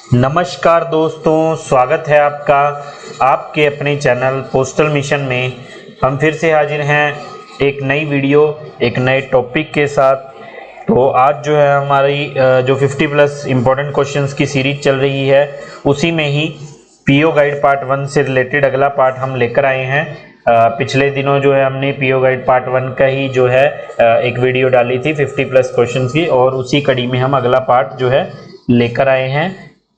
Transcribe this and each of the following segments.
नमस्कार दोस्तों, स्वागत है आपका आपके अपने चैनल पोस्टल मिशन में। हम फिर से हाजिर हैं एक नई वीडियो एक नए टॉपिक के साथ। तो आज जो है हमारी जो 50 प्लस इम्पोर्टेंट क्वेश्चंस की सीरीज चल रही है, उसी में ही पीओ गाइड पार्ट 1 से रिलेटेड अगला पार्ट हम लेकर आए हैं। पिछले दिनों जो है हमने पीओ गाइड पार्ट 1 का ही जो है एक वीडियो डाली थी 50 प्लस क्वेश्चंस की, और उसी कड़ी में हम अगला पार्ट जो है लेकर आए हैं।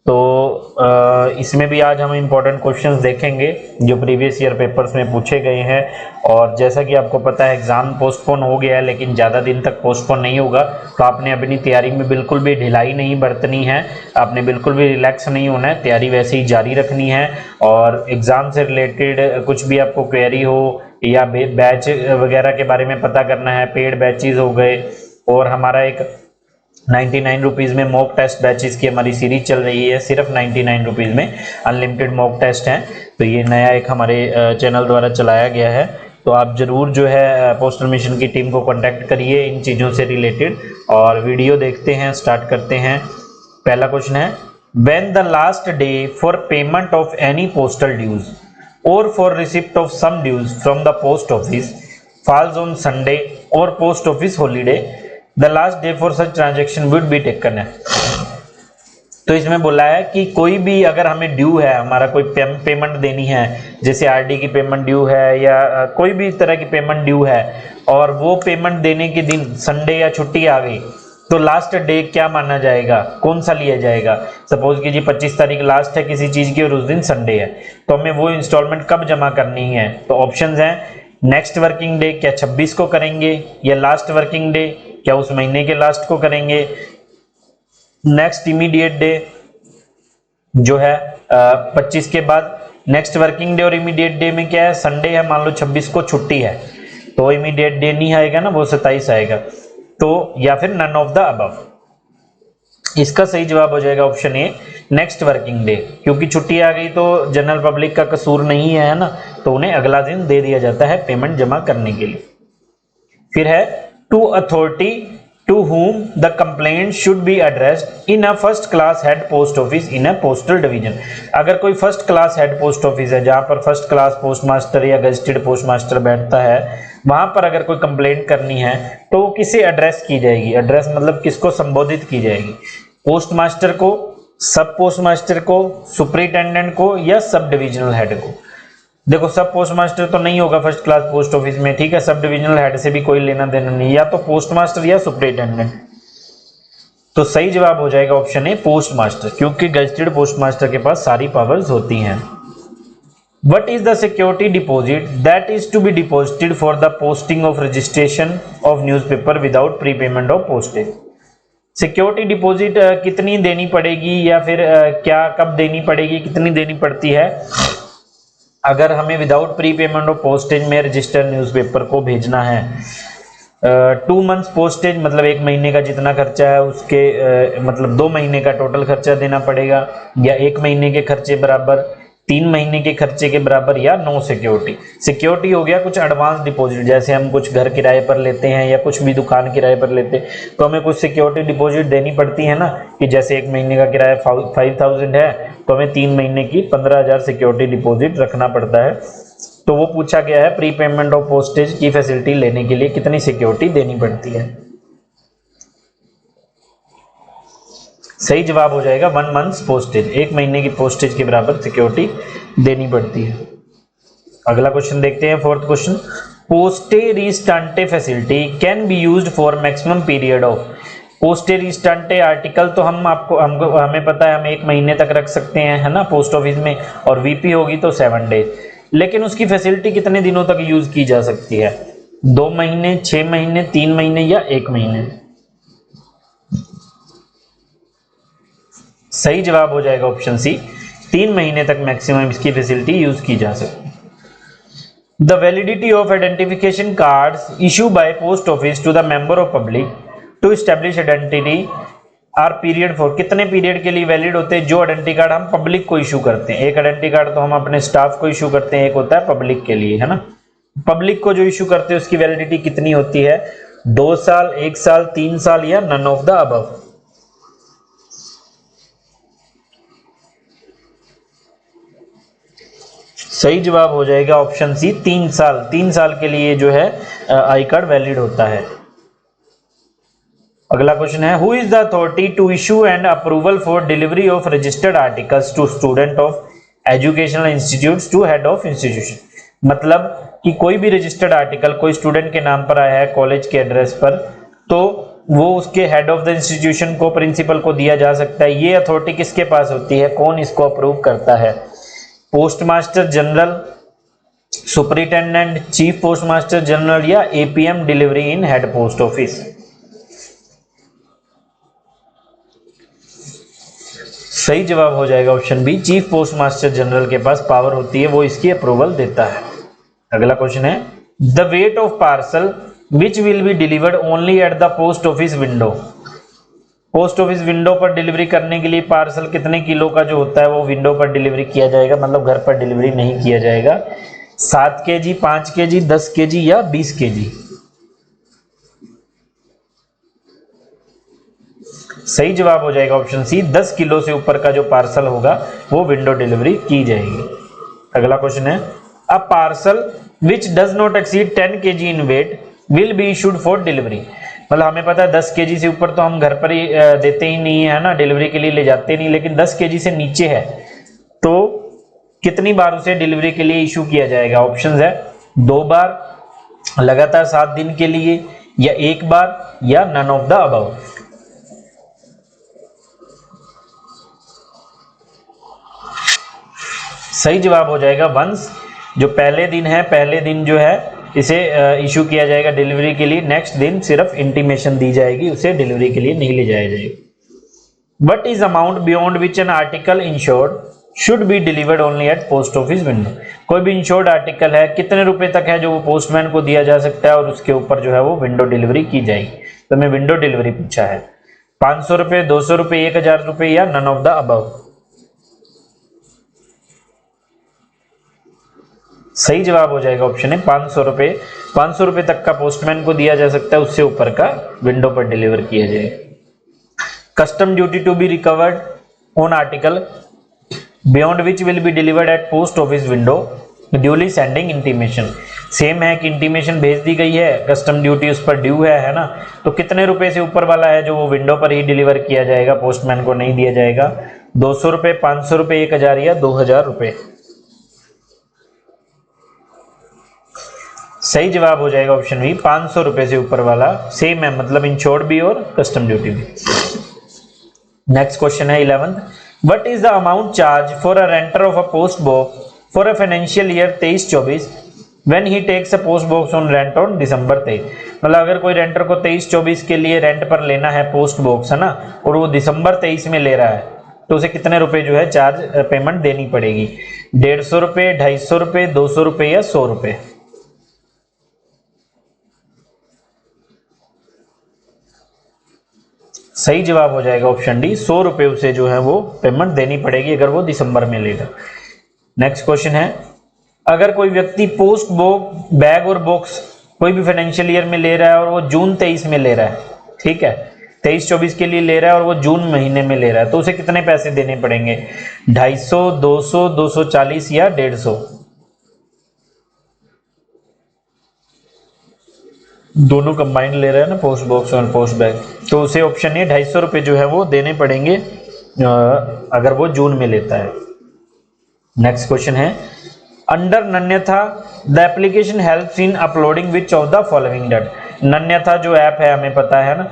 तो इसमें भी आज हम इम्पोर्टेंट क्वेश्चंस देखेंगे जो प्रीवियस ईयर पेपर्स में पूछे गए हैं। और जैसा कि आपको पता है एग्ज़ाम पोस्टपोन हो गया है, लेकिन ज़्यादा दिन तक पोस्टपोन नहीं होगा, तो आपने अपनी तैयारी में बिल्कुल भी ढिलाई नहीं बरतनी है, आपने बिल्कुल भी रिलैक्स नहीं होना है, तैयारी वैसे ही जारी रखनी है। और एग्ज़ाम से रिलेटेड कुछ भी आपको क्वेरी हो या बैच वगैरह के बारे में पता करना है, पेड बैचेज हो गए, और हमारा एक 99 रुपीज़ में मॉक टेस्ट बैचेस की हमारी सीरीज चल रही है। सिर्फ 99 रुपीज़ में अनलिमिटेड मॉक टेस्ट हैं। तो ये नया एक हमारे चैनल द्वारा चलाया गया है। तो आप ज़रूर जो है पोस्टल मिशन की टीम को कांटेक्ट करिए इन चीज़ों से रिलेटेड। और वीडियो देखते हैं, स्टार्ट करते हैं। पहला क्वेश्चन है, when the last day for payment of any postal dues और for receipt of some dues from the post office falls on Sunday और post office holiday, the last day for such transaction would be taken है। तो इसमें बोला है कि कोई भी अगर हमें ड्यू है, हमारा कोई पेमेंट देनी है, जैसे आरडी की पेमेंट ड्यू है या कोई भी तरह की पेमेंट ड्यू है, और वो पेमेंट देने के दिन संडे या छुट्टी आ गई, तो लास्ट डे क्या माना जाएगा, कौन सा लिया जाएगा। सपोज कीजिए 25 तारीख लास्ट है किसी चीज की और उस दिन संडे है, तो हमें वो इंस्टॉलमेंट कब जमा करनी है। तो ऑप्शंस हैं, नेक्स्ट वर्किंग डे क्या 26 को करेंगे, या लास्ट वर्किंग डे क्या उस महीने के लास्ट को करेंगे, नेक्स्ट इमीडिएट डे जो है 25 के बाद, नेक्स्ट वर्किंग डे और इमीडिएट डे में क्या है, संडे है मान लो 26 को छुट्टी है, तो इमीडिएट डे नहीं आएगा ना, वो 27 आएगा। तो या फिर नन ऑफ द अबव। इसका सही जवाब हो जाएगा option A, next working day, क्योंकि छुट्टी आ गई तो जनरल पब्लिक का कसूर नहीं है ना, तो उन्हें अगला दिन दे दिया जाता है पेमेंट जमा करने के लिए। फिर है, to authority to whom the complaint should be addressed in a first class head post office in a postal division। अगर कोई first class head post office है जहां पर फर्स्ट क्लास पोस्ट मास्टर या गजेटेड पोस्ट मास्टर बैठता है, वहां पर अगर कोई कंप्लेंट करनी है तो किसे एड्रेस की जाएगी। एड्रेस मतलब किसको संबोधित की जाएगी, पोस्ट मास्टर को, सब पोस्ट मास्टर को, सुपरिटेंडेंट को, या सब डिविजनल हेड को। देखो सब पोस्ट मास्टर तो नहीं होगा फर्स्ट क्लास पोस्ट ऑफिस में, ठीक है, सब डिविजनल हेड से भी कोई लेना देना नहीं, या तो पोस्ट मास्टर या सुपरिटेंडेंट। तो सही जवाब हो जाएगा ऑप्शन ए, पोस्ट मास्टर, क्योंकि गजेटेड पोस्ट मास्टर के पास सारी पावर्स होती हैं। What is the security deposit that is to be deposited for the posting of registration of newspaper without prepayment of postage। Security deposit कितनी देनी पड़ेगी, या फिर क्या कब देनी पड़ेगी, कितनी देनी पड़ती है अगर हमें without pre payment of postage में रजिस्टर्ड न्यूज़पेपर को भेजना है। 2 मंथ्स पोस्टेज मतलब 1 महीने का जितना खर्चा है उसके मतलब 2 महीने का टोटल खर्चा देना पड़ेगा, या 1 महीने के खर्चे बराबर, 3 महीने के खर्चे के बराबर, या नो सिक्योरिटी। सिक्योरिटी हो गया कुछ एडवांस डिपॉजिट, जैसे हम कुछ घर किराए पर लेते हैं या कुछ भी दुकान किराए पर लेते हैं, तो हमें कुछ सिक्योरिटी डिपॉजिट देनी पड़ती है ना, कि जैसे 1 महीने का किराया 5000 है, तो हमें 3 महीने की 15,000 सिक्योरिटी डिपॉजिट रखना पड़ता है। तो वो पूछा गया है, प्री पेमेंट ऑफ पोस्टेज की फैसिलिटी लेने के लिए कितनी सिक्योरिटी देनी पड़ती है। सही जवाब हो जाएगा 1 मंथ पोस्टेज, 1 महीने की पोस्टेज के बराबर सिक्योरिटी देनी पड़ती है। अगला क्वेश्चन देखते हैं, fourth question, poste restante facility can be used for maximum period of. Poste restante article तो हमें पता है हम 1 महीने तक रख सकते हैं, है ना, पोस्ट ऑफिस में, और वीपी होगी तो 7 डेज, लेकिन उसकी फैसिलिटी कितने दिनों तक यूज की जा सकती है, 2 महीने, 6 महीने, 3 महीने, या 1 महीने। सही जवाब हो जाएगा ऑप्शन सी, 3 महीने तक मैक्सिमम इसकी फैसिलिटी यूज की जा सकती है। The validity of identification cards issue by post office to the member of public to establish identity are period for, कितने पीरियड के लिए वैलिड होते हैं जो आइडेंटिटी कार्ड हम पब्लिक को इशू करते हैं। एक आइडेंटिटी कार्ड तो हम अपने स्टाफ को इशू करते हैं, एक होता है पब्लिक के लिए, है ना। पब्लिक को जो इशू करते हैं उसकी वैलिडिटी कितनी होती है, 2 साल, 1 साल, 3 साल, या नन ऑफ द अबव। सही जवाब हो जाएगा ऑप्शन सी 3 साल। 3 साल के लिए जो है आई कार्ड वैलिड होता है। अगला क्वेश्चन है, who is the authority to issue and approval for delivery of registered articles to student of educational institutes to head of institution. मतलब कि कोई भी रजिस्टर्ड आर्टिकल कोई स्टूडेंट के नाम पर आया है कॉलेज के एड्रेस पर, तो वो उसके हेड ऑफ द इंस्टीट्यूशन को, प्रिंसिपल को दिया जा सकता है। ये अथॉरिटी किसके पास होती है, कौन इसको अप्रूव करता है? Post master general, superintendent, chief post master general या APM delivery in head post office. सही जवाब हो जाएगा option B, chief post master general के पास पावर होती है, वो इसकी अप्रूवल देता है। अगला क्वेश्चन है, the weight of parcel which will be delivered only eight the post office window. Post office window पर डिलीवरी करने के लिए पार्सल कितने किलो का जो होता है वो विंडो पर डिलीवरी किया जाएगा, मतलब घर पर डिलीवरी नहीं किया जाएगा। 7 kg, 5 kg, 10 kg या 20 kg। सही जवाब हो जाएगा ऑप्शन सी, 10 किलो से ऊपर का जो पार्सल होगा वो विंडो डिलीवरी की जाएगी। अगला क्वेश्चन है, अ parcel which does not exceed 10 kg in weight will be issued for delivery. मतलब हमें पता है 10 kg से ऊपर तो हम घर पर ही देते ही नहीं है ना, डिलीवरी के लिए ले जाते नहीं, लेकिन 10 kg से नीचे है तो कितनी बार उसे डिलीवरी के लिए इशू किया जाएगा? ऑप्शन है 2 बार, लगातार 7 दिन के लिए, या 1 बार, या नन ऑफ द अबव। सही जवाब हो जाएगा वंस। जो पहले दिन है, पहले दिन जो है इसे इशू किया जाएगा डिलीवरी के लिए, नेक्स्ट दिन सिर्फ इंटीमेशन दी जाएगी, उसे डिलीवरी के लिए नहीं ले जाया जाएगा। What is amount beyond which an article insured should be delivered only at post office window. कोई भी इंश्योर्ड आर्टिकल है, कितने रुपए तक है जो वो पोस्टमैन को दिया जा सकता है और उसके ऊपर जो है वो विंडो डिलीवरी की जाएगी। तो मैं विंडो डिलीवरी पूछा है, 500 रुपए, 200 रुपए, 1000 रुपए या नन ऑफ द अबव। सही जवाब हो जाएगा ऑप्शन है 500 रुपए। 500 रुपए तक का पोस्टमैन को दिया जा सकता है, उससे ऊपर का विंडो पर डिलीवर किया जाएगा। Custom duty to be recovered on article beyond which will be delivered at post office window duly sending intimation. Same है कि इंटीमेशन भेज दी गई है, कस्टम ड्यूटी उस पर ड्यू है ना, तो कितने रुपए से ऊपर वाला है जो वो विंडो पर ही डिलीवर किया जाएगा, पोस्टमैन को नहीं दिया जाएगा? 200 रुपए, 500 रुपए, 1000 या 2000 रुपए। सही जवाब हो जाएगा ऑप्शन बी, 500 रुपए से ऊपर वाला। सेम है, मतलब इंश्योर्ड भी और कस्टम ड्यूटी भी। नेक्स्ट क्वेश्चन है 11th, what is the amount charge for a renter of a post box for a financial year 23-24 when he takes a post box on rent on December 23। मतलब अगर कोई रेंटर को 23-24 के लिए rent पर लेना है पोस्ट बॉक्स, है ना, और वो दिसंबर 23 में ले रहा है, तो उसे कितने रुपए जो है चार्ज पेमेंट देनी पड़ेगी? 150 रुपए, 250 रुपए, 200 रुपए या 100 रुपए। सही जवाब हो जाएगा ऑप्शन डी, 100 रुपए उसे जो है वो पेमेंट देनी पड़ेगी अगर वो दिसंबर में लेगा। नेक्स्ट क्वेश्चन है, अगर कोई व्यक्ति पोस्ट बॉक्स, बैग और बॉक्स कोई भी फाइनेंशियल ईयर में ले रहा है और वो जून 23 में ले रहा है, ठीक है, 23-24 के लिए ले रहा है और वो जून महीने में ले रहा है, तो उसे कितने पैसे देने पड़ेंगे? 250, 200, 240 या 150? दोनों कंबाइंड ले रहा है ना, पोस्ट बॉक्स और पोस्ट बैग, तो उसे ऑप्शन ए 250 रुपए जो है वो देने पड़ेंगे अगर वो जून में लेता है। नेक्स्ट क्वेश्चन है, under Nanyatha the application helps in uploading which of the following date. Nanyatha जो ऐप है हमें पता है ना,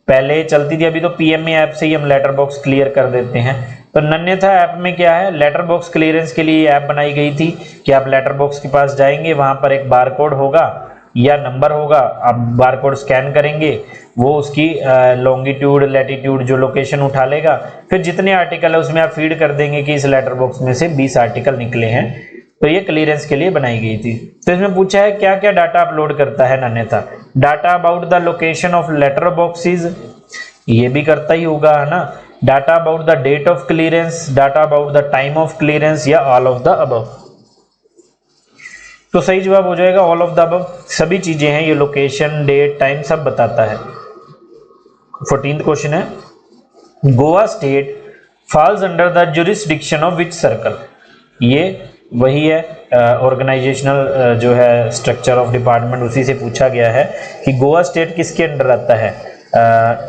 पहले चलती थी, अभी तो पीएमए ऐप से ही हम लेटर बॉक्स क्लियर कर देते हैं। तो नन्यथा ऐप में क्या है, लेटर बॉक्स क्लियरेंस के लिए ऐप बनाई गई थी कि आप लेटर बॉक्स के पास जाएंगे, वहां पर एक बार कोड होगा या नंबर होगा, आप बार कोड स्कैन करेंगे, वो उसकी लॉन्गिट्यूड, लैटिट्यूड जो लोकेशन उठा लेगा, फिर जितने आर्टिकल है उसमें आप फीड कर देंगे कि इस लेटर बॉक्स में से 20 आर्टिकल निकले हैं। तो ये क्लियरेंस के लिए बनाई गई थी। तो इसमें पूछा है क्या क्या डाटा अपलोड करता है Nanyatha? Data about the location of letter boxes, ये भी करता ही होगा, है ना। Data about the date of clearance, data about the time of clearance या ऑल ऑफ द अबव। तो सही जवाब हो जाएगा ऑल ऑफ द अबव। सभी चीजें हैं, ये लोकेशन, डेट, टाइम सब बताता है। 14th क्वेश्चन है, Goa state falls under the jurisdiction of which circle. ये वही है ऑर्गेनाइजेशनल जो है स्ट्रक्चर ऑफ डिपार्टमेंट, उसी से पूछा गया है कि गोवा स्टेट किसके अंडर आता है,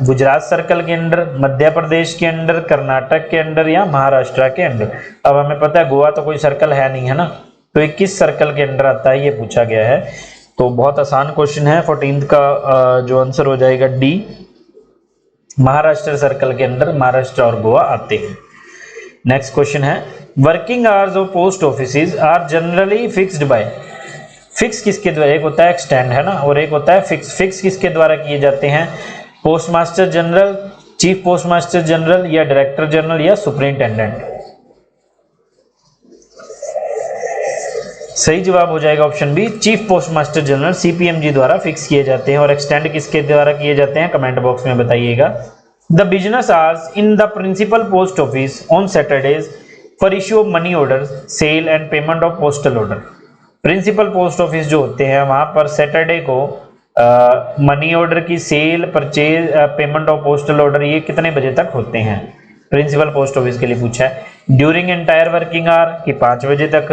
गुजरात सर्कल के अंडर, मध्य प्रदेश के अंडर, कर्नाटक के अंडर या महाराष्ट्र के अंडर। अब हमें पता है गोवा तो कोई सर्कल है नहीं है ना, तो ये किस सर्कल के अंडर आता है ये पूछा गया है। तो बहुत आसान क्वेश्चन है, 14th का जो आंसर हो जाएगा डी, महाराष्ट्र सर्कल के अंदर महाराष्ट्र और गोवा आते हैं। नेक्स्ट क्वेश्चन है, working hours of post offices are generally fixed by, fix किसके द्वारा, एक होता है एक्सटेंड है ना और एक होता है फिक्स, फिक्स किसके द्वारा किए जाते हैं, postmaster general, chief postmaster general या डायरेक्टर जनरल या सुपरिंटेंडेंट। सही जवाब हो जाएगा option B, chief postmaster general CPMG द्वारा फिक्स किए जाते हैं। और एक्सटेंड किसके द्वारा किए जाते हैं, कमेंट बॉक्स में बताइएगा। The business hours in the principal post office on Saturdays for issue of money order, sale and payment of postal order. Principal post office जो होते हैं वहां पर सैटरडे को मनी ऑर्डर की sale, purchase, payment of postal order, ये कितने बजे तक होते हैं, प्रिंसिपल पोस्ट ऑफिस के लिए पूछा है। ड्यूरिंग एंटायर वर्किंग आवर कि 5 बजे तक,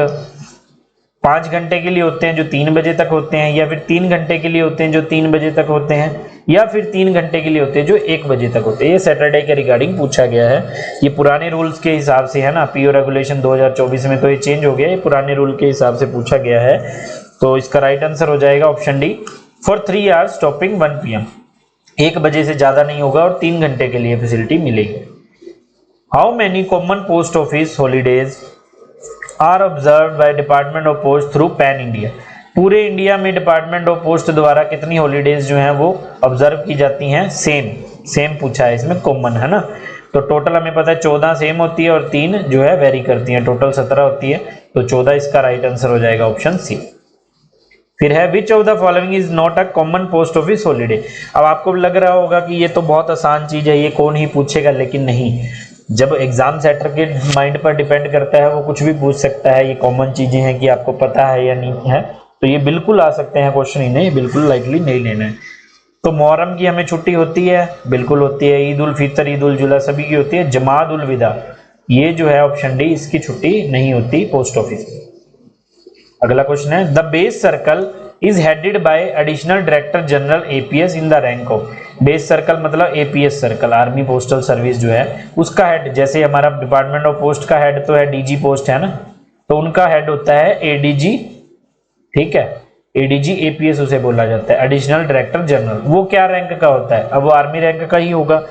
5 घंटे के लिए होते हैं जो 3 बजे तक होते हैं, या फिर 3 घंटे के लिए होते हैं जो 3 बजे तक होते हैं, या फिर 3 घंटे के लिए होते हैं जो 1 बजे तक होते हैं। ये सैटरडे के रिगार्डिंग पूछा गया है। ये पुराने रूल्स के हिसाब से है ना, पीओ रेगुलेशन 2024 में तो ये चेंज हो गया, ये पुराने रूल के हिसाब से पूछा गया है। तो इसका राइट आंसर हो जाएगा option D, for 3 hours stopping 1 PM, 1 बजे से ज्यादा नहीं होगा और 3 घंटे के लिए फैसिलिटी मिलेगी। How many common post office holidays are observed by department of post through pan India, पूरे इंडिया में डिपार्टमेंट ऑफ पोस्ट द्वारा कितनी हॉलीडेज जो हैं वो ऑब्जर्व की जाती हैं, सेम पूछा है इसमें, कॉमन है ना। तो टोटल हमें पता है 14 सेम होती है और 3 जो है वेरी करती हैं, टोटल 17 होती है। तो 14 इसका राइट आंसर हो जाएगा ऑप्शन सी। फिर है which of the following is not a common post office holiday. अब आपको लग रहा होगा कि ये तो बहुत आसान चीज है, ये कौन ही पूछेगा, लेकिन नहीं, जब एग्जाम सेटर के माइंड पर डिपेंड करता है, वो कुछ भी पूछ सकता है। ये कॉमन चीजें हैं कि आपको पता है या नहीं है, तो ये बिल्कुल आ सकते हैं क्वेश्चन, इन्हें बिल्कुल लाइटली नहीं लेना है। तो मुहर्रम की हमें छुट्टी होती है, बिल्कुल होती है। ईद उल फितर, ईद उल जुला सभी की होती है। जमात उल विदा, ये जो है ऑप्शन डी, इसकी छुट्टी नहीं होती पोस्ट ऑफिस में। अगला क्वेश्चन है, the base circle is headed by additional director general APS in the rank of, base circle मतलब APS circle, army postal service जो है उसका हेड, जैसे हमारा डिपार्टमेंट ऑफ पोस्ट का हेड तो है डीजी पोस्ट है ना, तो उनका हेड होता है एडीजी, ठीक है, एडीजी एपीएस उसे बोला जाता है, एडिशनल डायरेक्टर जनरल। वो क्या रैंक का होता है, अब वो आर्मी रैंक का ही होगा।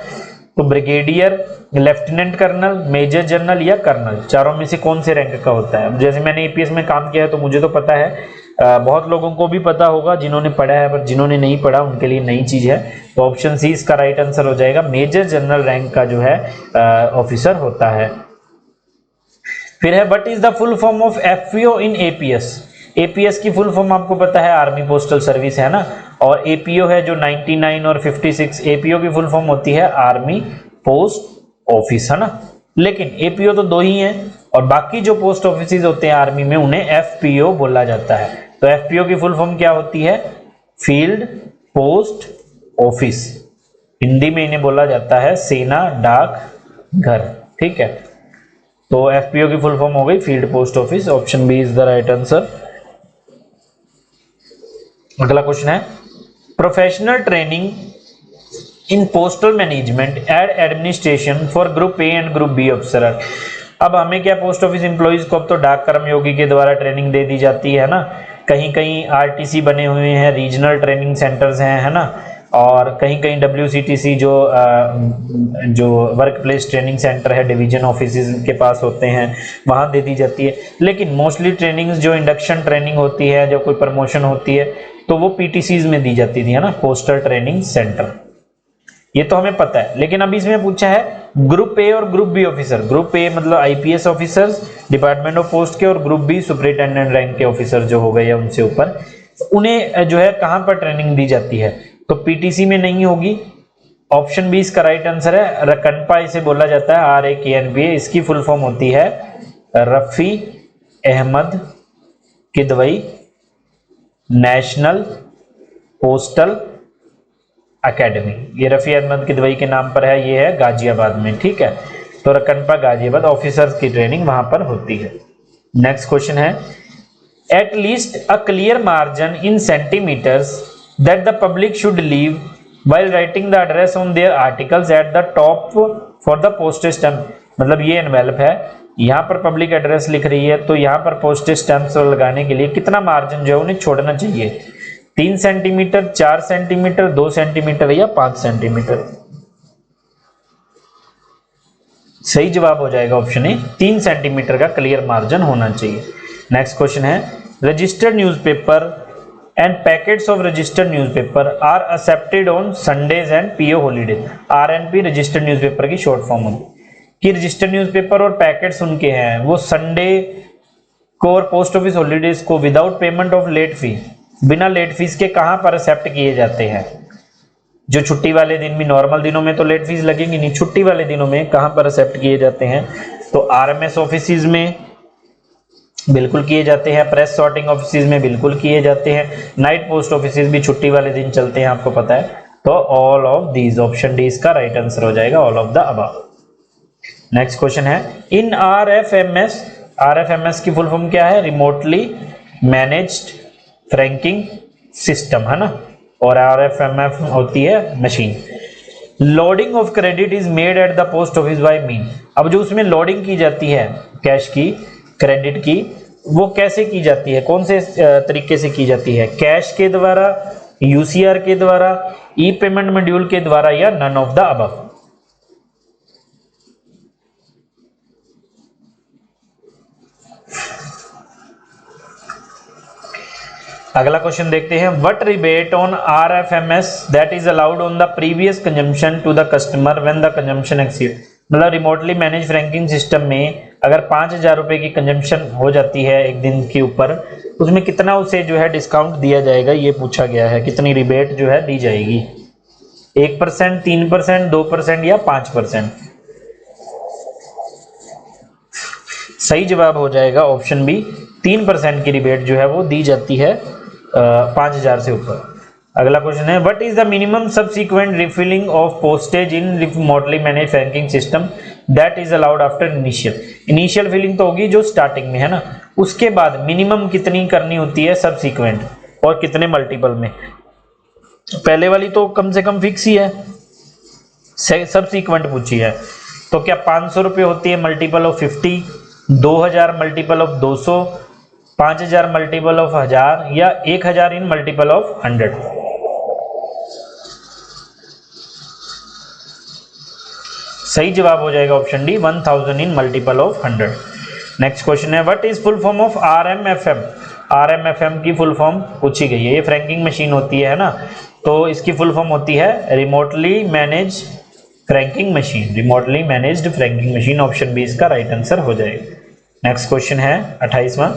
तो brigadier, lieutenant colonel, major general या कर्नल, चारों में से कौन से रैंक का होता है। जैसे मैंने एपीएस में काम किया है तो मुझे तो पता है, बहुत लोगों को भी पता होगा जिन्होंने पढ़ा है, पर जिन्होंने नहीं पढ़ा उनके लिए नई चीज है। तो ऑप्शन सी इसका राइट आंसर हो जाएगा, मेजर जनरल रैंक का जो है ऑफिसर होता है। फिर है what is the full form of FPO in APS. APS की फुल फॉर्म आपको पता है, आर्मी पोस्टल सर्विस है ना, और एपीओ है जो 99 और 56, एपीओ की फुल फॉर्म होती है आर्मी पोस्ट ऑफिस, है ना। लेकिन एपीओ तो 2 ही हैं और बाकी जो पोस्ट ऑफिस होते हैं आर्मी में उन्हें एफपीओ बोला जाता है। तो एफपीओ की फुल फॉर्म क्या होती है, फील्ड पोस्ट ऑफिस, हिंदी में इन्हें बोला जाता है सेना डाक घर, ठीक है। तो एफपीओ की फुल फॉर्म हो गई field post office, option B is the right answer. अगला क्वेश्चन है, professional training in postal management and administration for group A and group B officer. अब हमें क्या, पोस्ट ऑफिस एम्प्लॉइज को अब तो डाक कर्मयोगी के द्वारा ट्रेनिंग दे दी जाती है ना, कहीं कहीं आरटीसी बने हुए हैं, रीजनल ट्रेनिंग सेंटर्स हैं, है ना, और कहीं कहीं डब्ल्यूसीटीसी जो वर्क प्लेस ट्रेनिंग सेंटर है, डिवीजन ऑफिस के पास होते हैं, वहां दे दी जाती है। लेकिन मोस्टली ट्रेनिंग्स जो इंडक्शन ट्रेनिंग होती है, जो कोई प्रमोशन होती है, तो वो पीटीसीज में दी जाती थी, है ना, पोस्टल ट्रेनिंग सेंटर, ये तो हमें पता है। लेकिन अभी इसमें पूछा है ग्रुप ए और group B officer, group A मतलब IPS officers department of post के, और ग्रुप बी सुपरिटेंडेंट रैंक के ऑफिसर जो हो गए या उनसे ऊपर, उन्हें जो है कहां पर ट्रेनिंग दी जाती है, तो पीटीसी में नहीं होगी। ऑप्शन बी इसका राइट आंसर है, रकनपा इसे बोला जाता है, RAKNPA, इसकी फुल फॉर्म होती है Rafi Ahmed Kidwai national postal academy. ये रफी अहमद किदवई के नाम पर है, ये है गाजियाबाद में, ठीक है। तो रकनपा गाजियाबाद, ऑफिसर्स की ट्रेनिंग वहां पर होती है। नेक्स्ट क्वेश्चन है at least a clear margin in centimetres that the public should leave while writing the address on their articles at the top for the postage stamp। मतलब ये एनवेलप है, यहाँ पर पब्लिक एड्रेस लिख रही है, तो यहाँ पर पोस्टेज स्टैंप लगाने के लिए कितना मार्जिन जो है उन्हें छोड़ना चाहिए, 3 सेंटीमीटर, 4 सेंटीमीटर, 2 सेंटीमीटर या 5 सेंटीमीटर। सही जवाब हो जाएगा ऑप्शन ए, 3 सेंटीमीटर का क्लियर मार्जिन होना चाहिए। नेक्स्ट क्वेश्चन है registered newspaper and packets of registered newspaper are accepted on Sundays and PO holidays। RNP registered newspaper की शॉर्ट फॉर्म होगी कि रजिस्टर्ड न्यूज़पेपर और पैकेट्स उनके हैं वो संडे को और पोस्ट ऑफिस हॉलीडेज को without payment of late fee, बिना लेट फीस के कहां पर एक्सेप्ट किए जाते हैं। जो छुट्टी वाले दिन भी, नॉर्मल दिनों में तो लेट फीस लगेंगी नहीं, छुट्टी वाले दिनों में कहां पर एक्सेप्ट किए जाते हैं, तो RMS ऑफिस में बिल्कुल किए जाते हैं, प्रेस सॉर्टिंग ऑफिस में बिल्कुल किए जाते हैं, नाइट पोस्ट ऑफिस भी छुट्टी वाले दिन चलते हैं, आपको पता है। तो all of these, option D इसका राइट आंसर हो जाएगा, all of the above. Next question है इन RFMS, RFMS की फुल फॉर्म क्या है, रिमोटली मैनेज्ड फ्रैंकिंग सिस्टम है ना, और RFMF होती है machine. Loading of credit is made at the post office by mean. अब जो उसमें लोडिंग की जाती है कैश की, क्रेडिट की, वो कैसे की जाती है, कौन से तरीके से की जाती है, कैश के द्वारा, UCR के द्वारा, ई पेमेंट मॉड्यूल के द्वारा या नन ऑफ द अबव। अगला क्वेश्चन देखते हैं what rebate on RFMS that is allowed on the previous consumption to the customer when the consumption exceed. मतलब रिमोटली मैनेज फ्रैंकिंग सिस्टम में अगर 5,000 रुपए की कंजम्पशन हो जाती है एक दिन के ऊपर, उसमें कितना उसे जो है डिस्काउंट दिया जाएगा, ये पूछा गया है, कितनी रिबेट जो है दी जाएगी, 1%, 3%, 2% या 5%। सही जवाब हो जाएगा ऑप्शन बी, 3% की रिबेट जो है वो दी जाती है 5,000 से ऊपर। अगला क्वेश्चन है what is the minimum subsequent refilling of postage in remotely manage franking system that is allowed after initial. Initial filling तो होगी जो स्टार्टिंग में है ना, उसके बाद मिनिमम कितनी करनी होती है सबसीक्वेंट, और कितने मल्टीपल में। पहले वाली तो कम से कम फिक्स ही है, सबसीक्वेंट पूछी है, तो क्या 500 रुपये होती है multiple of 50, 2000 multiple of 200, 5000 multiple of 1000 या 1000 इन मल्टीपल ऑफ 100। सही जवाब हो जाएगा option D, 1000 in multiple of 100। Next question है what is full form of RMFM। RMFM की फुल फॉर्म पूछी गई है, ये फ्रैंकिंग मशीन होती है ना, तो इसकी फुल फॉर्म होती है remotely manage franking machine, remotely managed franking machine. Option B इसका राइट आंसर हो जाएगा। नेक्स्ट क्वेश्चन है 28वां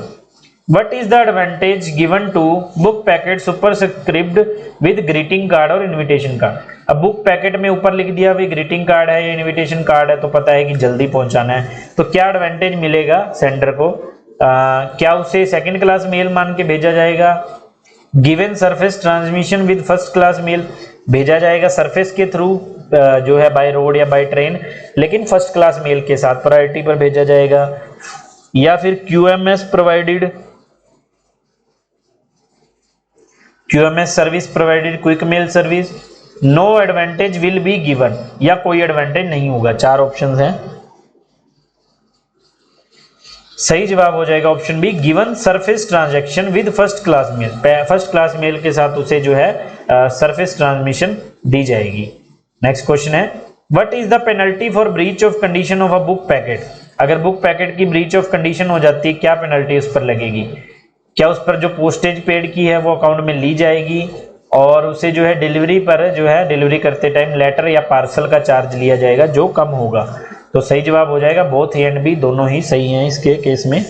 What is the advantage given to book packet superscribed with greeting card और invitation card। अब बुक पैकेट में ऊपर लिख दिया भाई ग्रीटिंग कार्ड है या इनविटेशन कार्ड है, तो पता है कि जल्दी पहुंचाना है, तो क्या एडवांटेज मिलेगा सेंडर को, क्या उसे सेकंड क्लास मेल मान के भेजा जाएगा, given surface transmission with first class mail, भेजा जाएगा सरफेस के थ्रू जो है बाय रोड या बाय ट्रेन, लेकिन फर्स्ट क्लास मेल के साथ प्रायोरिटी पर भेजा जाएगा, या फिर QMS provided, QMS service provided, quick mail service, no advantage will be given, या कोई एडवांटेज नहीं होगा। 4 ऑप्शंस हैं, सही जवाब हो जाएगा option B, given surface transaction with first class mail, first class mail के साथ उसे जो है सरफेस ट्रांसमिशन दी जाएगी। नेक्स्ट क्वेश्चन है what is the penalty for breach of condition of a book packet. अगर बुक पैकेट की ब्रीच ऑफ कंडीशन हो जाती है, क्या पेनल्टी उस पर लगेगी, क्या उस पर जो पोस्टेज पेड की है वो अकाउंट में ली जाएगी, और उसे जो है डिलीवरी पर जो है डिलीवरी करते टाइम लेटर या पार्सल का चार्ज लिया जाएगा जो कम होगा। तो सही जवाब हो जाएगा बोथ ए एंड बी, दोनों ही सही हैं इसके केस में।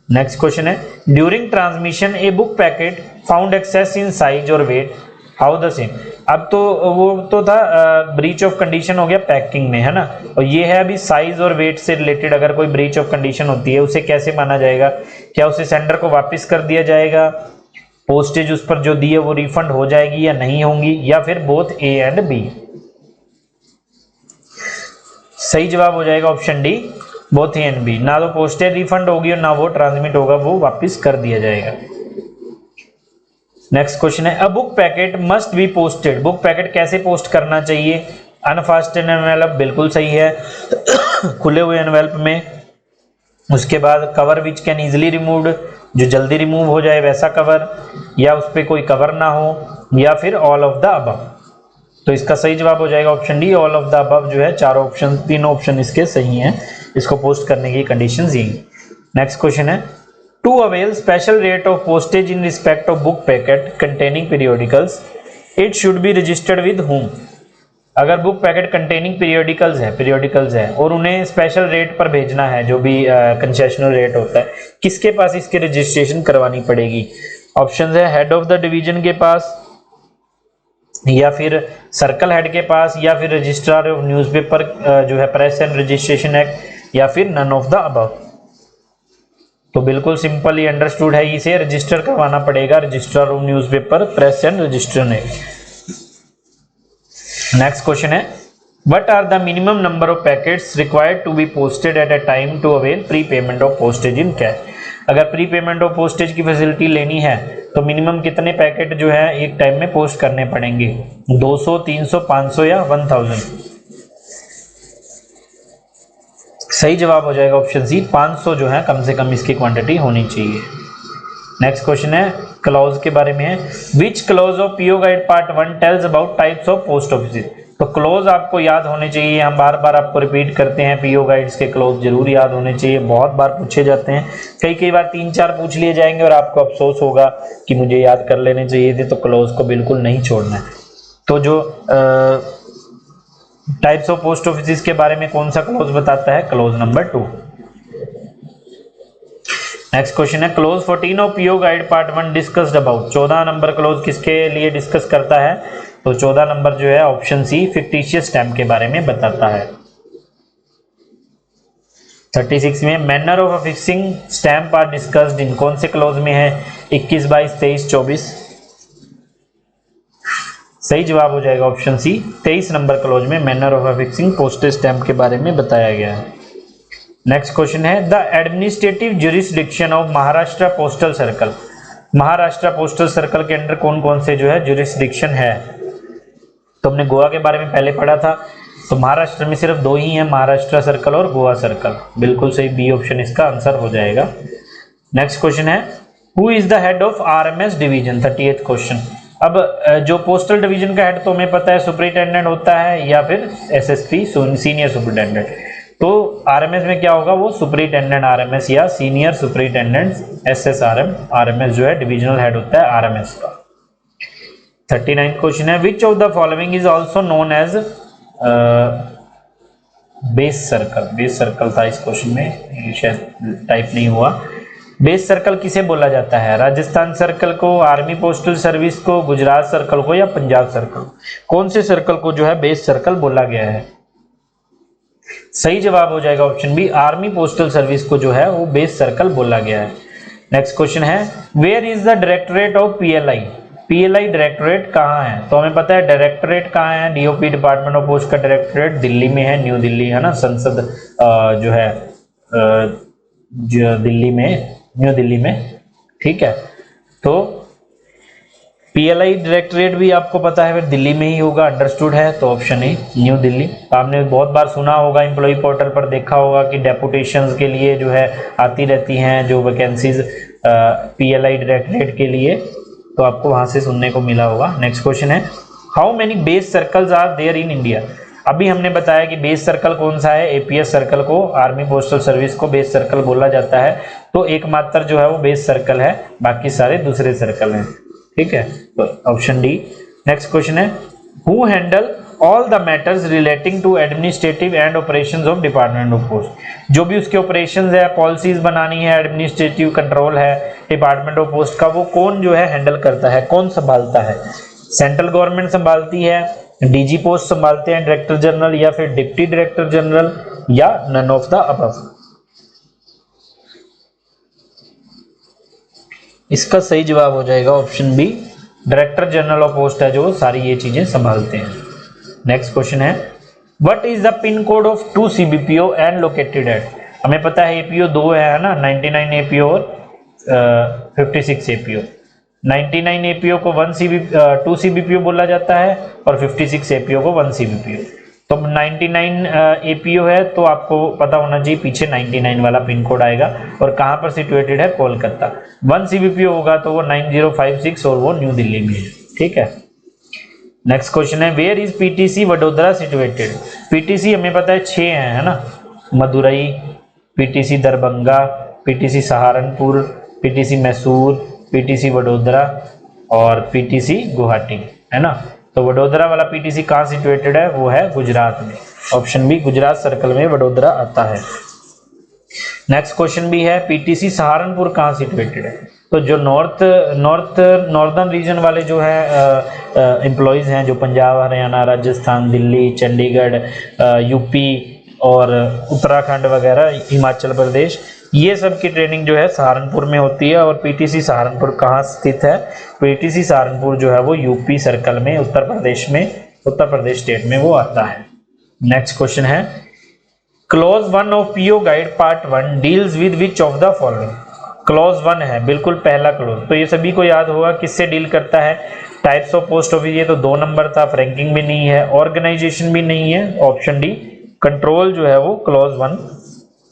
नेक्स्ट क्वेश्चन है during transmission a book packet found excess in size और वेट हाउ द सेम। अब तो वो तो था ब्रीच ऑफ कंडीशन हो गया पैकिंग में है ना, और ये है अभी साइज और वेट से रिलेटेड अगर कोई ब्रीच ऑफ कंडीशन होती है उसे कैसे माना जाएगा, क्या उसे सेंडर को वापस कर दिया जाएगा, पोस्टेज उस पर जो दी है वो रिफंड हो जाएगी या नहीं होंगी, या फिर बोथ ए एंड बी। सही जवाब हो जाएगा option D, both A and B, ना तो पोस्टेज रिफंड होगी और ना वो ट्रांसमिट होगा, वो वापस कर दिया जाएगा। नेक्स्ट क्वेश्चन है, अ book packet must be posted, book packet कैसे पोस्ट करना चाहिए? अनफास्टेड एनवेलप, बिल्कुल सही है, खुले हुए एनवेलप में। उसके बाद cover which can easily removed, जो जल्दी रिमूव हो जाए वैसा कवर, या उस पर कोई कवर ना हो, या फिर ऑल ऑफ द अबव। तो इसका सही जवाब हो जाएगा option D, all of the above जो है, चारों ऑप्शन, तीनों ऑप्शन इसके सही हैं, इसको पोस्ट करने की कंडीशंस यही। नेक्स्ट क्वेश्चन है, to avail special rate of postage in respect of book packet containing periodicals it should be registered with whom. अगर बुक पैकेट कंटेनिंग पीरियोडिकल्स है और उन्हें स्पेशल रेट पर भेजना है, जो भी कंसेशनल रेट होता है, किसके पास इसकी रजिस्ट्रेशन करवानी पड़ेगी? ऑप्शन है हेड ऑफ द डिवीजन के पास, या फिर सर्कल हेड के पास, या फिर रजिस्ट्रार ऑफ न्यूज़पेपर जो है प्रेस एंड रजिस्ट्रेशन एक्ट, या फिर नन ऑफ द अबव। तो बिल्कुल सिंपली अंडरस्टूड है, इसे रजिस्टर करवाना पड़ेगा registrar of newspaper press and registration act. Next question है, what are the minimum number of packets required to be posted at a time to avail pre payment of postage in cash. अगर pre payment of postage की facility लेनी है तो minimum कितने packet जो है एक टाइम में पोस्ट करने पड़ेंगे? 200, 300, 500 या 1000? सही जवाब हो जाएगा ऑप्शन सी, 500 जो है कम से कम इसकी क्वांटिटी होनी चाहिए। नेक्स्ट क्वेश्चन है, क्लॉज के बारे में है, which clause of PO guide part 1 tells about types of post office. तो क्लोज आपको याद होने चाहिए, हम बार बार आपको रिपीट करते हैं, पीओ गाइड्स के क्लोज जरूर याद होने चाहिए, बहुत बार पूछे जाते हैं, कई बार 3-4 पूछ लिए जाएंगे और आपको अफसोस होगा कि मुझे याद कर लेने चाहिए थे। तो क्लोज को बिल्कुल नहीं छोड़ना है। तो जो टाइप्स ऑफ पोस्ट ऑफिस के बारे में कौन सा क्लोज बताता है? Close number 2। नेक्स्ट क्वेश्चन है, close 14 of PO guide part 1 discussed about. 14 number close किसके लिए डिस्कस करता है? तो 14 नंबर जो है ऑप्शन सी, फिक्टिशियस स्टैम्प के बारे में बताता है। 36 में manner of affixing stamp are discussed in, कौन से क्लोज में है? 21, 22, 23, 24। सही जवाब हो जाएगा ऑप्शन सी, 23 नंबर क्लोज में मैनर ऑफ अफिक्सिंग पोस्टेज स्टैम्प के बारे में बताया गया है। नेक्स्ट क्वेश्चन है, the administrative jurisdiction of Maharashtra postal circle. Maharashtra postal circle के अंडर कौन कौन से जो है ज्यूरिसडिक्शन है? तो हमने गोवा के बारे में पहले पढ़ा था, तो महाराष्ट्र में सिर्फ 2 ही हैं, महाराष्ट्र सर्कल और गोवा सर्कल। बिल्कुल सही, बी ऑप्शन इसका आंसर हो जाएगा। नेक्स्ट क्वेश्चन है, who is the head of RMS division? 38th question. अब जो पोस्टल डिवीजन का हेड तो हमें पता है सुपरिटेंडेंट होता है या फिर एसएसपी सीनियर सुपरिटेंडेंट। तो आरएमएस में क्या होगा? वो सुपरिटेंडेंट आरएमएस या सीनियर सुपरिटेंडेंट एसएसआरएम, आरएमएस जो है डिविजनल हेड होता है आरएमएस का। 39th क्वेश्चन है, which of the following is also known as base circle. Base circle था इस क्वेश्चन में, शायद टाइप नहीं हुआ। बेस सर्कल किसे बोला जाता है? राजस्थान सर्कल को, आर्मी पोस्टल सर्विस को, गुजरात सर्कल को, या पंजाब सर्कल? कौन से सर्कल को जो है बेस सर्कल बोला गया है? सही जवाब हो जाएगा option B, army postal service को जो है वो बेस सर्कल बोला गया है। नेक्स्ट क्वेश्चन है, where is the directorate of PLI? PLI directorate कहाँ है? तो हमें पता है डायरेक्टोरेट कहाँ है, डीओपी डिपार्टमेंट ऑफ पोस्ट का डायरेक्टोरेट दिल्ली में है, न्यू दिल्ली है ना, संसद जो है जो दिल्ली में, न्यू दिल्ली में, ठीक है। तो पीएलआई डायरेक्टोरेट भी आपको पता है फिर दिल्ली में ही होगा, अंडरस्टूड है, तो ऑप्शन ए न्यू दिल्ली। आपने बहुत बार सुना होगा, एम्प्लॉय पोर्टल पर देखा होगा कि डेपुटेशंस के लिए जो है आती रहती हैं जो वैकेंसीज पीएलआई डायरेक्टोरेट के लिए, तो आपको वहां से सुनने को मिला होगा। नेक्स्ट क्वेश्चन है, how many base circles are there in India? अभी हमने बताया कि बेस सर्कल कौन सा है, एपीएस सर्कल को, आर्मी पोस्टल सर्विस को बेस सर्कल बोला जाता है। तो एकमात्र जो है वो बेस सर्कल है, बाकी सारे दूसरे सर्कल हैं, ठीक है, तो ऑप्शन डी। नेक्स्ट क्वेश्चन है, who handle all the matters relating to administrative and operations of department of post? जो भी उसके ऑपरेशंस है, पॉलिसीज बनानी है, एडमिनिस्ट्रेटिव कंट्रोल है डिपार्टमेंट ऑफ पोस्ट का, वो कौन जो है हैंडल करता है, कौन संभालता है? सेंट्रल गवर्नमेंट संभालती है, डीजी पोस्ट संभालते हैं डायरेक्टर जनरल, या फिर डिप्टी डायरेक्टर जनरल, या नन ऑफ द अबव? इसका सही जवाब हो जाएगा option B, director general of post है जो सारी ये चीजें संभालते हैं। नेक्स्ट क्वेश्चन है, what is the pin code of 2 CBPO and located at? हमें पता है एपीओ 2 है ना, 99 एपीओ और 56 एपीओ। 99 एपीओ को 2 सीबीपीओ बोला जाता है और 56 एपीओ को 1 सीबीपीओ। तो 99 एपीओ है तो आपको पता होना चाहिए पीछे 99 वाला पिन कोड आएगा और कहां पर सिचुएटेड है, कोलकाता। 1 सीबीपीओ होगा तो वो 9056 और वो न्यू दिल्ली में है। ठीक है, नेक्स्ट क्वेश्चन है where is PTC Vadodara situated. PTC हमें पता है 6 है ना, Madurai, PTC Darbhanga, PTC Saharanpur, PTC Mysore, PTC Vadodara और पीटीसी गुवाहाटी, है ना। तो वडोदरा वाला पीटीसी कहाँ सिचुएटेड है, वो है गुजरात में। ऑप्शन बी गुजरात सर्कल में वडोदरा आता है। नेक्स्ट क्वेश्चन भी है पीटीसी सहारनपुर कहाँ सिचुएटेड है। तो जो नॉर्दर्न रीजन वाले जो है एम्प्लॉयज हैं, जो पंजाब, हरियाणा, राजस्थान, दिल्ली, चंडीगढ़, यूपी और उत्तराखंड वगैरह, हिमाचल प्रदेश, ये सब की ट्रेनिंग जो है सहारनपुर में होती है। और पीटीसी सहारनपुर कहाँ स्थित है, पीटीसी सहारनपुर जो है वो यूपी सर्कल में, उत्तर प्रदेश स्टेट में वो आता है। नेक्स्ट क्वेश्चन है clause 1 of PO guide part 1 deals with which of the following. Clause 1 है बिल्कुल पहला क्लॉज, तो ये सभी को याद होगा किससे डील करता है, टाइप्स ऑफ पोस्ट ऑफिस, ये तो 2 नंबर था, फ्रैंकिंग भी नहीं है, ऑर्गेनाइजेशन भी नहीं है, ऑप्शन डी कंट्रोल जो है वो क्लॉज 1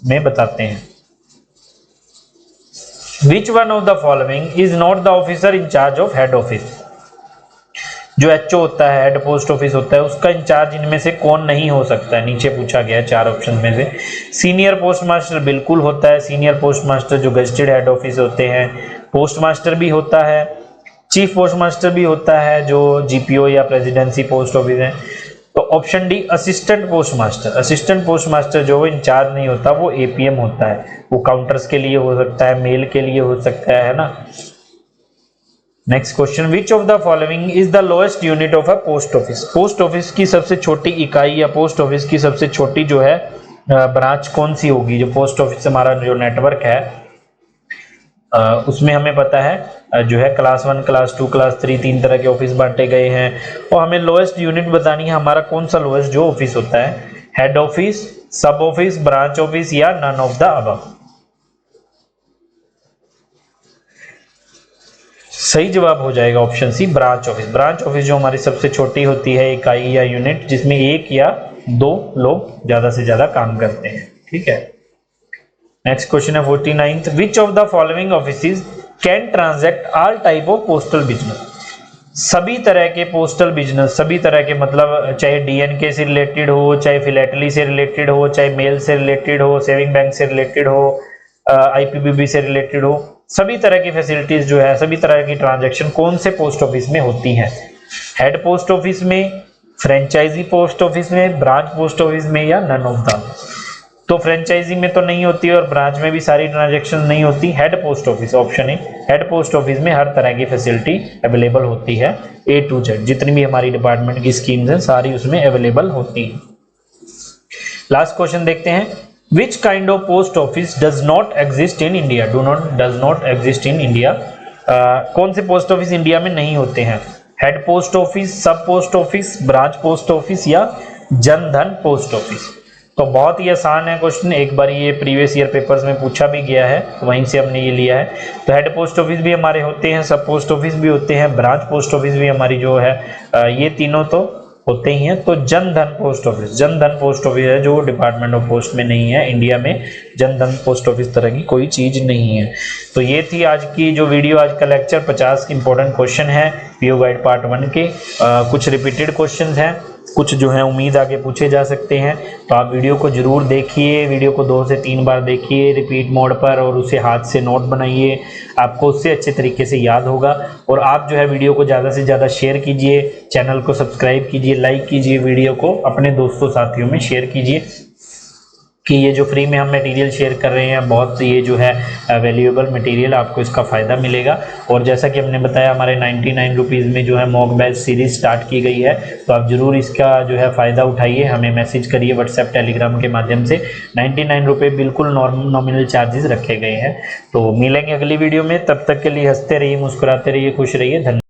में बताते हैं। Which one of the following is not the officer in charge of head office? जो एचओ होता है, हेड पोस्ट ऑफिस होता है, उसका इंचार्ज इनमें से कौन नहीं हो सकता है, नीचे पूछा गया 4 ऑप्शन में से। सीनियर पोस्ट मास्टर बिल्कुल होता है, सीनियर पोस्ट मास्टर जो गजेटेड हेड ऑफिस होते हैं, पोस्ट मास्टर भी होता है, चीफ पोस्ट मास्टर भी होता है जो जीपीओ या प्रेसिडेंसी पोस्ट ऑफिस है। तो option D assistant post master, assistant post master जो इंचार्ज नहीं होता वो एपीएम होता है, वो काउंटर्स के लिए हो सकता है, मेल के लिए हो सकता है ना। Next question which of the following is the lowest unit of a post office. Post office की सबसे छोटी इकाई या पोस्ट ऑफिस की सबसे छोटी जो है ब्रांच कौन सी होगी। जो पोस्ट ऑफिस हमारा जो नेटवर्क है उसमें हमें पता है जो है क्लास 1, क्लास 2, क्लास 3 3 तरह के ऑफिस बांटे गए हैं और हमें लोएस्ट यूनिट बतानी है, हमारा कौन सा लोएस्ट जो ऑफिस होता है, head office, sub office, branch office या नन ऑफ द अबव। सही जवाब हो जाएगा option C branch office. Branch office जो हमारी सबसे छोटी होती है इकाई या यूनिट, जिसमें 1 या 2 लोग ज्यादा से ज्यादा काम करते हैं। ठीक है, नेक्स्ट क्वेश्चन है 49th which of the following offices can transact all type of postal business. सभी तरह के पोस्टल बिजनेस, सभी तरह के मतलब चाहे डीएनके से रिलेटेड हो, चाहे फिलेटली से रिलेटेड हो, चाहे मेल से रिलेटेड हो, सेविंग बैंक से रिलेटेड हो, आईपीबीबी से रिलेटेड हो, सभी तरह की फैसिलिटीज जो है, सभी तरह की ट्रांजैक्शन कौन से पोस्ट ऑफिस में होती हैं, हेड पोस्ट ऑफिस में, फ्रेंचाइजी पोस्ट ऑफिस में, ब्रांच पोस्ट ऑफिस में या नन ऑफ द। तो फ्रेंचाइजी में तो नहीं होती और ब्रांच में भी सारी ट्रांजैक्शन नहीं होती, हेड पोस्ट ऑफिस ऑप्शन है, हेड पोस्ट ऑफिस में हर तरह की फैसिलिटी अवेलेबल होती है, A to Z जितनी भी हमारी डिपार्टमेंट की स्कीम्स हैं सारी उसमें अवेलेबल होती हैं। लास्ट क्वेश्चन देखते हैं which kind of post office does not exist in India, does not exist in India. कौन से पोस्ट ऑफिस इंडिया में नहीं होते हैं, हेड पोस्ट ऑफिस, सब post office, branch post office या जन धन पोस्ट ऑफिस। तो बहुत ही आसान है क्वेश्चन, एक बार ये प्रीवियस ईयर पेपर्स में पूछा भी गया है तो वहीं से हमने ये लिया है। तो हेड पोस्ट ऑफिस भी हमारे होते हैं, सब पोस्ट ऑफिस भी होते हैं, ब्रांच पोस्ट ऑफिस भी हमारी जो है ये तीनों तो होते ही हैं। तो जन धन पोस्ट ऑफिस है जो डिपार्टमेंट ऑफ पोस्ट में नहीं है, इंडिया में जन धन पोस्ट ऑफिस तरह की कोई चीज नहीं है। तो ये थी आज की जो वीडियो, आज का लेक्चर। 50 इंपॉर्टेंट क्वेश्चन है पीओ गाइड पार्ट 1 के, कुछ रिपीटेड क्वेश्चन हैं, कुछ जो है उम्मीद आगे पूछे जा सकते हैं। तो आप वीडियो को जरूर देखिए, वीडियो को 2 से 3 बार देखिए रिपीट मोड पर और उसे हाथ से नोट बनाइए, आपको उससे अच्छे तरीके से याद होगा। और आप जो है वीडियो को ज़्यादा से ज़्यादा शेयर कीजिए, चैनल को सब्सक्राइब कीजिए, लाइक कीजिए, वीडियो को अपने दोस्तों साथियों में शेयर कीजिए कि ये जो फ्री में हम मटेरियल शेयर कर रहे हैं बहुत ये जो है वैल्यूएबल मटेरियल, आपको इसका फ़ायदा मिलेगा। और जैसा कि हमने बताया हमारे 99 रुपीज़ में जो है मॉक बैच सीरीज़ स्टार्ट की गई है, तो आप ज़रूर इसका जो है फ़ायदा उठाइए, हमें मैसेज करिए व्हाट्सएप टेलीग्राम के माध्यम से। 99 रुपये बिल्कुल नॉमिनल चार्जेस रखे गए हैं। तो मिलेंगे अगली वीडियो में, तब तक के लिए हंसते रहिए, मुस्कुराते रहिए, खुश रहिए, धन्यवाद।